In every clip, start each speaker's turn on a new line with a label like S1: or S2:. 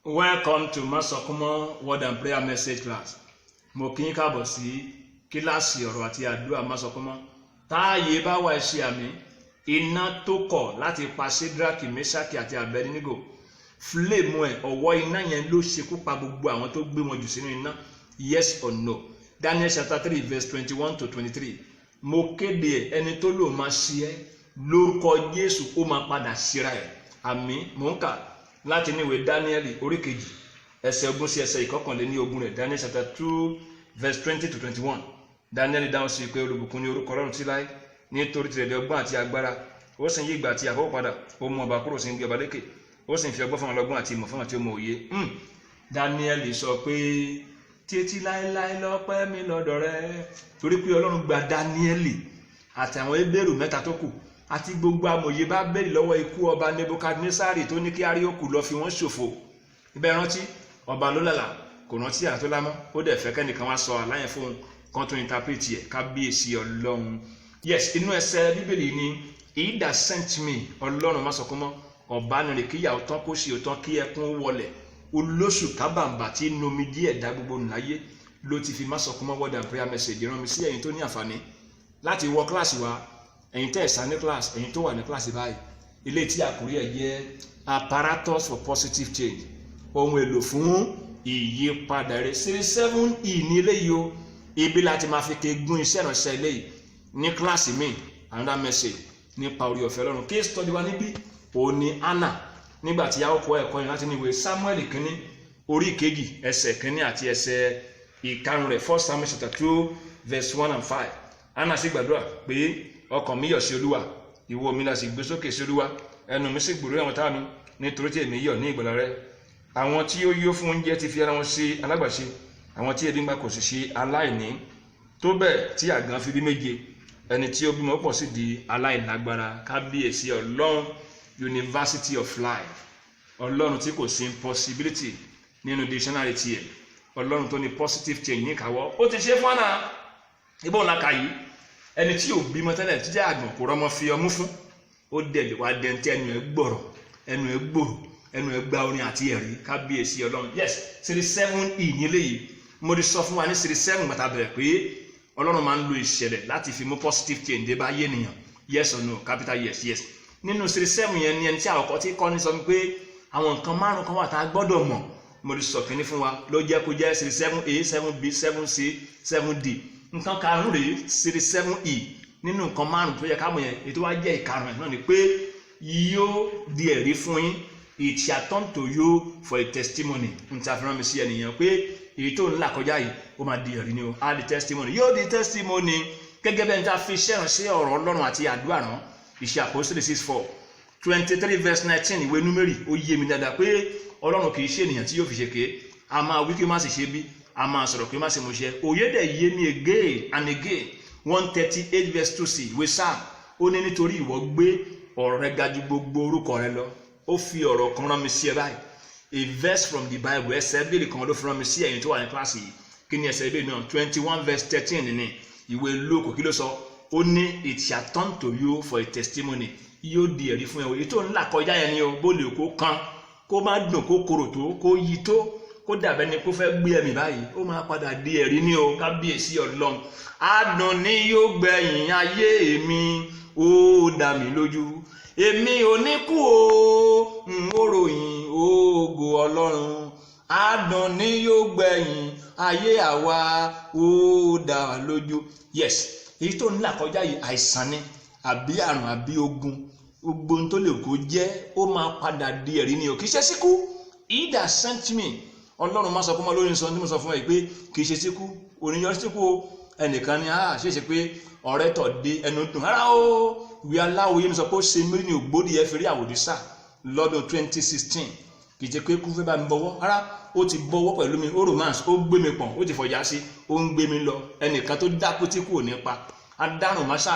S1: Welcome to Masokumo Word and Prayer Message Class. Mo kí yín káàbọ̀ sí kíláàsì ọ̀rọ̀ àti àdúrà Masokumo. Táàyè bá wà ṣe àmì iná tó kọ̀ láti pa Sédrákì, Méṣákì àti Abẹ́dínígò. Flame ẹ̀ ọ̀wọ́ iná yẹn ló ṣekú pa gbogbo àwọn tó gbé wọn jù sínú iná. Yes or no? Daniel chapter 3 verse 21 to 23. Mo kéde ẹ̀ ẹni tó lò máa ṣe ẹ́ lórúkọ Jésù ó máa padà síra ẹ̀. Àmín. Mò ń kà láti ní ìwé Daniel orí kejì ẹsẹ̀ ogún sí ẹsẹ̀ ìkọkànléníogún rẹ̀. Daniel chapter 2 verse 20 to 21. Daniel dáhùn sí pé olùbùkún ní orúkọ Ọlọ́run tí láé nítorí tirẹ̀ di ọgbọ́n àti agbára ó sì ń yí ìgbà àti àkókò padà ó mú ọba kúrò sí ń gbé ọba lékè ó sì ń fi ọgbọ́n fún ọlọ́gbọ́n àti ìmọ̀ fún àwọn tí ó mọ òye. Daniel sọ pé títí láéláé lọ́pẹ́ mi lọ́dọ̀ rẹ, torí pé Ọlọ́run gba Daniel àti àwọn Hébérù mẹ́ta tó kù àti gbogbo amòye bá bẹ̀rẹ̀ lọ́wọ́ ikú ọba Nebukadnesari tó ní kí Aríókù lọ fi wọ́n ṣòfò. Ibẹ̀ rántí ọba ló lálàá kò rántí àtó lámọ́ ó dẹ̀ fẹ́ kẹ́nìkan wá sọ àlàyé fún un kan tó interpret ẹ̀. Kábíyèsí Ọlọ́run. Yes, inú ẹsẹ̀ Bíbélì ni he that sent me, Ọlọ́run Masokumo, ọ̀bánirè kíyà ọ̀tán kó ṣe ọ̀tán kí ẹkún wọlẹ̀ olóṣù kábàǹbà tí nomi díẹ̀ dá gbogbo nìláyé ló ti fi Masokumo Word and Prayer Message rán mi sí ẹ̀yin tó ní àǹfààní láti wọ kíláàsì wa, ẹ̀yin tẹ́ ẹ̀ sá ní kíláàsì, ẹ̀yin tó wà ní kíláàsì báyìí. Ilé tí àkórí ẹ̀ jẹ́ apparatus for positive change, ohun èlò fún ìyípadà rere. Series 7E ní eléyìí o, ibi láti máa fi kegún iṣẹ́ ìránṣẹ́ eléyìí ní kíláàsì mi another message nípa orí ọ̀fẹ́ Ọlọ́run. Case study wa níbí òun ni Anna nígbà tí yàwó kọ́ ẹ̀kọ́ yẹn láti ní ìwé Samuel kínní orí kejì ẹsẹ̀ kínní àti ẹsẹ̀ ìkarùn rẹ̀ 1 Samuel chapter 2 verse 1 and 5. Anna sì gbàdúrà pé ọkàn mi yọ̀ sí Olúwa, ìwo mi la sì gbé sókè sí Olúwa, ẹnu mi sì gbòòrò àwọn ọ̀tá mi nítorí tí èmi yọ̀ ní ìgbàlà rẹ. Àwọn tí ó yó fún oúnjẹ ti fi ara wọn ṣe alágbàṣe, àwọn tí ebi ń gbà kò sì ṣe aláìní, tó bẹ́ẹ̀ tí àgàn fi bí méje, ẹni tí ó bímọ pọ̀ sì di aláìlágbára. Kábíyèsí Ọlọ́run. University of life, Ọlọ́run tí kò sí impossibility nínú dictionary tiẹ̀, Ọlọ́run tó ní positive change ní ìkáwọ́. Ó ti ṣe fún Anna ibò ńlá ka yìí, ẹni tí ò bímọ tẹ́lẹ̀ tí jẹ́ àgbọ̀n kò rọ́mọ fi ọmú fún, ó dẹ̀ wá dẹ́ntẹ́ ẹnu ẹ̀ gbọ̀rọ̀, ẹnu ẹ̀ gbòòrò, ẹnu ẹ̀ gba orin àti ẹ̀rí. Kábíyèsí Ọlọ́run. Yes, series 7E ní eléyìí. Mo ti sọ fún wa ní series 7 gbàtà bẹ̀rẹ̀ pé Ọlọ́run máa ń lo ìṣẹ̀lẹ̀ láti fi mú positive change dé bá yé ènìyàn. Yes or no? Capital yes, yes. Nínú series 7 yẹn ni ẹni tí àkọ́kọ́ tí kọ́ ní sọ pé àwọn nǹkan márùn kan wà tá a gbọ́dọ̀ mọ̀. Mo ti sọ kínní fún wa ló jẹ́ kó jẹ́ series 7A, 7B, 7C, 7D. Nǹkan karùn-ún rèé series 7E. Nínú nǹkan márùn tó yẹ ká mọ̀ yẹn ètò wa jẹ́ ìkarùn ẹ̀ náà ni pé yóò di ẹ̀rí fún yín. It shall turn to you for a testimony. N ta fi rán mi sí ẹnìyàn pé èyí tó ń là kọjá yìí ó máa di ẹ̀rí ni o. Á di testimony. Yóò di testimony gẹ́gẹ́ bẹ́ẹ̀ ní ta fi ṣẹ́ránṣẹ́ ọ̀rọ̀ Ọlọ́run àti àdúrà rán. Iṣẹ́ Àpọ́sítélì 6:4 23 verse 19 ìwé Númérì ó yé mi dáadáa pé Ọlọ́run kì í ṣe ènìyàn tí yóò fi ṣèké, a máa wí kí ó má sì ṣe bí, a máa sọ̀rọ̀ kí ó má sì mú ṣẹ. Òye dẹ̀ yé mi again and again. 138 verse 2c ìwé Sáà ó ní nítorí ìwọ gbé ọ̀rọ̀ rẹ ga ju gbogbo orúkọ rẹ lọ. Ó fi ọ̀rọ̀ kan rán mi sí ẹ báyìí, a verse from the Bible, ẹsẹ̀ Bíbélì kan ló fi rán mi sí ẹ̀yin tó wà ní kíláàsì yìí. Kí ni ẹsẹ̀ Bíbélì náà? 21 verse 13 ní ìwé Lúùkù. Kí ló sọ? Ó ní it shall turn to you for a testimony. Yóò di ẹ̀rí fún ẹ o. Èyí tó ń là kọjá yẹn ni o, bó lè kó kan, kó má dùn, kó korò tó, kó yí tó, kó dàbẹ́ ni kó fẹ́ gbé ẹ̀mí báyìí, ó máa padà di ẹ̀rí ni o. Kábíyèsí Ọlọ́run. Adùn ni yóò gbẹ̀yìn ayé mi, ó dá mi lójú. Èmi ò ní kú o, n ó ròyìn ògo Ọlọ́run. Adùn ni yóò gbẹ̀yìn ayé àwa, ó dá wa lójú. Yes, èyí tó ń là kọjá yìí àìsàn ni àbí àrùn àbí ogun, gbogbo ohun tó lè kó jẹ́ ó máa padà di ẹ̀rí ni o. Kì í ṣe síkú. He that sent me, Ọlọ́run Masokumo lórí sọ ní mo sọ fún ẹ pé kì í ṣe síkú, oníyọ síkú o. Ẹnìkan ni ṣe pé ọ̀rẹ́ tọ̀ dé ẹnu dùn rárá o. Ìwé Aláwòye mi sọ pé ó ṣe mí ní ògbódì ẹ fèrè àwòdìsá lọ́dún 2016. Kì í ṣe pé kú fẹ́ bá mi bọ́wọ́ rárá, ó ti bọ́wọ́ pẹ̀lú mi, ó romance, ó gbé mi pọ̀n, ó ti fọjá sí, ó ń gbé mi lọ. Ẹnìkan tó dákú tí kò nípa, adárùn má ṣá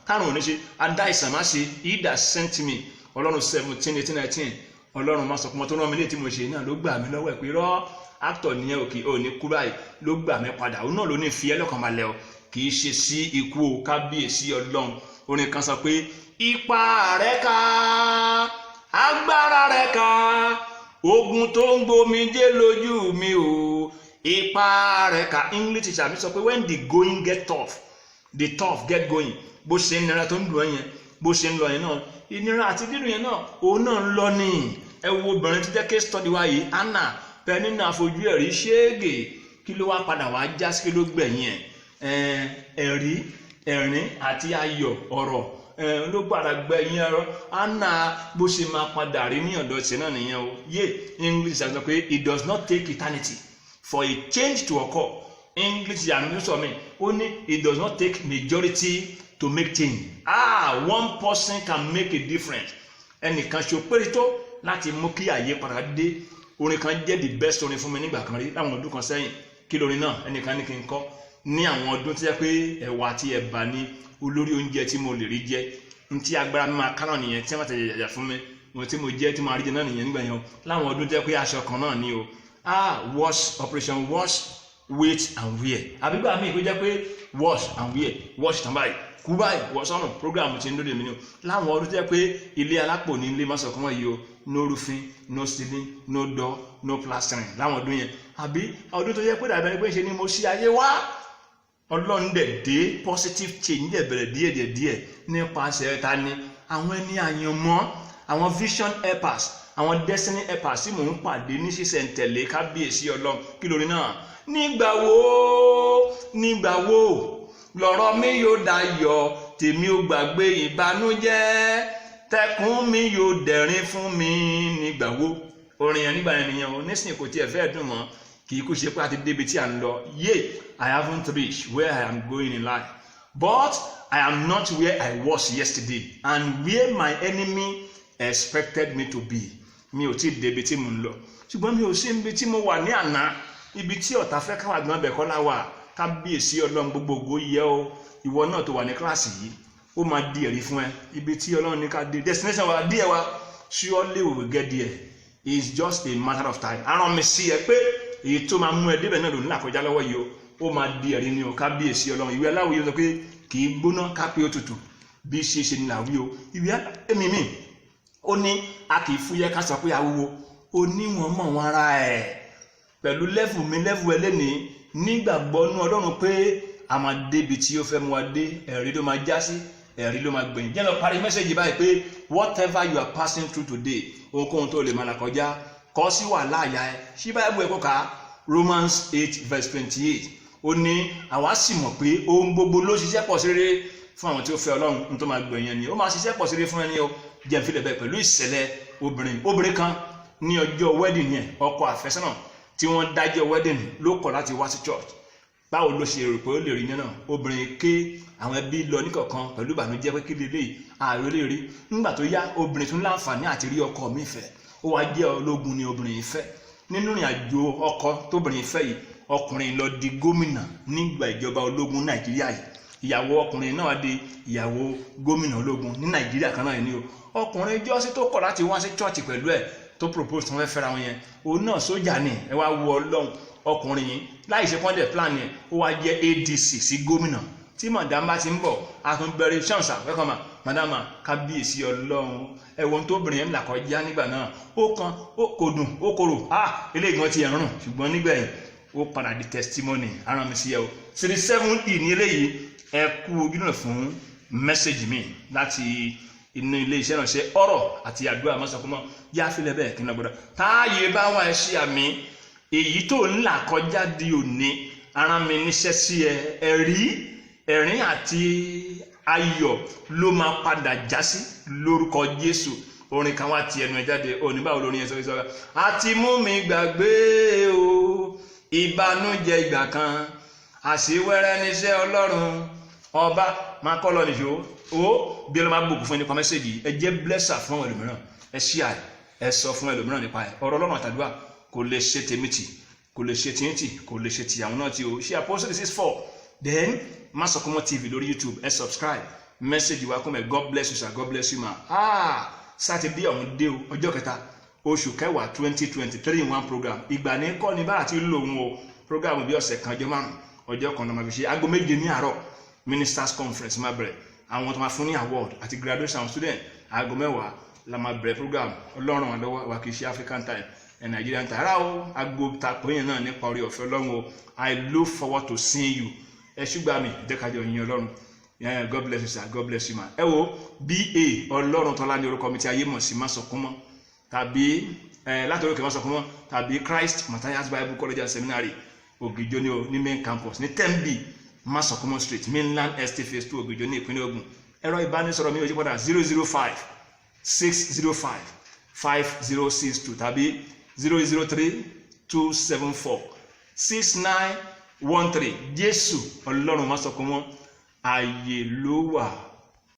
S1: kárùn ní ṣe, adá ìsàn má ṣe. He that sent me, Ọlọ́run 17, 18, 19. Ọlọ́run Masokumo tó rán mi létí tí mo ṣe náà ló gbà mí lọ́wọ́ ẹ̀ pé rọ́ actor nìyẹn òkè ò ní kú báyìí, ló gbà mí padà. Òun náà ló ní fi ẹlọ́kàn balẹ̀ o, kì í ṣe sí ikú o. Kábíyèsí Ọlọ́run. Orin kan sọ pé ipa rẹ̀ ká, agbára rẹ̀ ká, ogun tó ń gbomijé lójú mi o ipa rẹ̀ ká. English teacher mi sọ pé when the going get tough, the tough get going. Bó ṣe ń nira tó ń dùn ẹ́ yẹn, bó ṣe ń lọ yẹn náà, ìnira àti dídùn yẹn náà òun náà ń lọ ní. Ẹ wo obìnrin tí jẹ́ case study wa yìí, Anna Penina fojú ẹ̀rí ṣéègè, kí ló wá padà wá já sí, kí ló gbẹ̀yìn ẹ̀? Ẹ̀rí, ẹ̀rín àti ayọ̀ ọ̀rọ̀ ló padà gbẹ̀yìn ẹ̀rọ. Anna bó ṣe máa padà rí ní ọ̀dọ̀ ṣe náà nìyẹn o. English sọ pé it does not take eternity for a change to occur. English yàrá sọ mi ó ní it does not take majority to make change. One person can make a difference. Ẹnìkan ṣo péré tó láti mú kí àyè padà dé. Orin kan jẹ́ the best orin fún mi nígbà kan rí láwọn ọdún kan sẹ́yìn. Kí lórin náà ẹnìkan ní kí n kọ́ ní àwọn ọdún tí jẹ́ pé ẹ̀wà àti ẹ̀bà ni olórí oúnjẹ tí mo lè rí jẹ. N tí agbára mi máa kánà nìyẹn tí wọ́n ti yàyà fún mi. Mo tí mo jẹ́ tí mo rí jẹ náà nìyẹn nígbà yẹn. Láwọn ọdún jẹ́ pé aṣọ kan náà ni o. Wash, operation wash, wait and wear. Àbígbà mi kò jẹ́ pé wash and wear, wash tán báyìí, kú báyìí, wash ọ̀nà program ti ń lóde mi ni o. Láwọn ọdún jẹ́ pé ilé alápò ní ilé mọ́sọ̀ kan wọ́n yìí o. No roofing, no ceiling, no door, no plastering. Láwọn ọdún yẹn. Àbí ọdún tó jẹ́ pé dàbí ẹni pé ṣe ni mo ṣí ayé wá. Ọlọ́run dẹ̀ dé positive change dẹ̀ bẹ̀rẹ̀ díẹ̀ nípasẹ̀ ta ni àwọn ẹni àyànmọ́, àwọn vision helpers, àwọn destiny helpers tí mò ń pàdé ní ṣísẹ̀ntẹ̀lé. Kábíyèsí Ọlọ́run. Kí lórí náà? Nígbà wo lọ̀rọ̀ mi yóò dayọ̀, tèmi ò gbàgbé ìbànújẹ́, tẹkùn mi yóò dẹ̀rín fún mi nígbà wo. Orin yẹn nígbà yẹn nìyẹn o. Nísìnyí kò tiẹ̀ fẹ́ dùn mọ́, kì í kú ṣe pé a ti débi tí a ń lọ. I haven't reached where I am going in life, but I am not where I was yesterday and where my enemy expected me to be. Mi ò tí débi tí mo ń lọ, ṣùgbọ́n mi ò sí ibi tí mo wà ní àná. Ibi tí ọ̀tá fẹ́ káwà gbọ́n bẹ̀ kọ́ láwà. Kábíyèsí Ọlọ́run, gbogbogbò yẹ o. Ìwọ náà tó wà ní kíláàsì yìí, ó máa di ẹ̀rí fún ẹ. Ibi tí Ọlọ́run ní ká dé, destination wa díẹ̀ wa, surely we will get there. It's just a matter of time. Aràn mi sí ẹ pé èyí tó máa mú ẹ débẹ̀ náà ló ní àkọjá lọ́wọ́ yìí o. Ó máa di ẹ̀rí ni o. Kábíyèsí Ọlọ́run. Ìwé Aláwìyé sọ pé kì í gbóná ká pé ó tutù, bí ṣe ni làwí o. Ìwé Aláwìyé mi ó ní a kì í fúyẹ́ ká sọ pé awúwo. Ó ní wọn mọ̀ wọn ara ẹ̀ pẹ̀lú lẹ́fù mi lẹ́fù ẹlẹ́ni nígbàgbọ́ nú Ọlọ́run pé a máa débi tí ó fẹ́ mú wa dé. Ẹ̀rí ló máa já sí, ẹ̀rí ló máa gbẹ̀yìn. Jẹ́ lọ parí mẹ́sẹ̀jì báyìí pé whatever you are passing through today, ohunkóhun tó lè máa là kọjá, kọ sí wàhálà àyà ẹ. Ṣí Báíbù ẹ̀kọ́ ká Romans 8:28. Ó ní àwa sì mọ̀ pé ohun gbogbo ló ṣiṣẹ́ pọ̀ sí rere fún àwọn tí ó fẹ́ Ọlọ́run. N tó máa gbẹ̀yìn ẹni ó máa ṣiṣẹ́ pọ̀ sí rere fún ẹni o. Jẹ́ n fi lẹ̀ bẹ́ẹ̀ pẹ̀lú ìṣẹ̀lẹ̀ obìnrin kan ní ọjọ́ wedding yẹn, ọkọ àfẹ́sọ́nà tí wọ́n dájọ́ wedding ló kọ̀ láti wá sí church. Báwo ló ṣe rò pé ó lè rí nínú obìnrin ké àwọn ẹbí lọ níkọ̀ọ̀kan pẹ̀lú ìbànújẹ́ pé kí lélẹ́yìí ààrẹ lè rí. Nígbà tó yá obìnrin tún láǹfààní àti rí ọkọ mi fẹ́. Ó wá jẹ́ ológun ni obìnrin fẹ́. Nínú ìrìn àjò ọkọ tóbìnrin fẹ́ yìí, ọkùnrin lọ di gómìnà nígbà ìjọba ológun Nàìjíríà yìí. Ìyàwó ọkùnrin náà di ìyàwó gómìnà ológun ní Nàìjíríà kan náà ni o. Ọkùnrin jọ́sí tó kọ̀ láti wá sí church pẹ̀lú ẹ̀ tó propose tí wọ́n fẹ́ fẹ́ra wọn yẹn, òun náà sójà ni. Ẹ wá wo Ọlọ́run. Ọkùnrin yìí láì ṣe pọ́ndẹ̀ plan yẹn ó wá jẹ́ ADC sí gómìnà. Tí madam bá ti ń bọ̀ àtúnbẹ̀rẹ̀ ṣàǹsà welcome madam. Kábíyèsí Ọlọ́run. Ẹ̀wọ̀n tó bìnrin yẹn là kọjá nígbà náà, ó kan ó kò dùn ó korò. Eléyìí gan ti ẹ̀ rùn, ṣùgbọ́n nígbẹ̀yìn ó padà di testimony. Aràn mi sí ẹ o. 37E ní eléyìí. Ẹ kú ojúnà fún mẹ́sẹ̀gì mi láti inú ilé iṣẹ́ náà ṣe ọ̀rọ̀ àti àdúrà mọ́sàkúmọ́ yá fílẹ̀ bẹ́ẹ̀ kí n lọ́gbọ́dọ̀. Táàyè bá wà ṣe àmì èyí tó ń là kọjá di òní, ara mi níṣẹ́ sí ẹ. Ẹ̀rín àti ayọ̀ ló máa padà já sí lórúkọ Jésù. Orin kan wá ti ẹnu ẹ jáde òní báwo lórí yẹn sọ́kọ́. Àti mú mi gbàgbé o ìbànújẹ́ ìgbà kan, àṣewẹ́rẹ́ níṣẹ́ Ọlọ́run ọba máa kọ́ lọ nìṣó. Ó bí ẹ lọ́ máa gbòkú fún ẹni pa mẹ́sẹ̀gì. Ẹ jẹ́ blesser fún àwọn ẹlòmíràn. Ẹ ṣí àì ẹ sọ fún ẹlòmíràn nípa ẹ. Ọ̀rọ̀ Ọlọ́run àtàdúrà kò lè ṣe tèmi tì, kò lè ṣe tìyín tì, kò lè ṣe tìyàwó náà tì o. Ṣé Apostle 6:4. Then Masokomo TV lórí YouTube. Ẹ subscribe. Message wa kún ẹ. God bless you sir, God bless you ma. Saturday ọ̀hún dé o, ọjọ́ kẹta oṣù kẹwàá 2023 in one program. Ìgbà ní kọ́ ni bá àti lò ń o. Program bí ọ̀sẹ̀ kan ọjọ́ márùn-ún, ọjọ́ kan náà máa fi ṣe. Aago 7 ní àárọ̀ ministers conference máa bẹ̀rẹ̀. Àwọn tó máa fún ní award àti graduation student aago 10 la máa bẹ̀rẹ̀ program. Ọlọ́run wa lọ́wọ́ wa kì í ṣe African time. Nigerian tààrà o agbo tapò yẹn náà nípa orí ọ̀fẹ́ Ọlọ́run o. I look forward to seeing you. Ẹ ṣùgbọ́n mi dẹ́kájọ yín Ọlọ́run. God bless you sir, God bless you ma. Ẹ wo BA Ọlọ́run tọ́lá ní orúkọ mi tí ayé mọ̀ sí Masọ̀kúnmọ́ tàbí láti orí òkè Masọ̀kúnmọ́ tàbí Christ Matthias Bible College and Seminary Ògìjó ní o ní main campus ní 10B Masọ̀kúnmọ́ Street Mainland Estate Phase 2 Ògìjó ní ìpínlẹ̀ Ògùn. Ẹ̀rọ ìbánisọ̀rọ̀ mi ò yí padà 005-605-5062 tàbí 003-274-6913. Jésù Ọlọ́run Masọ̀kúnmọ́ ààyè ló wà.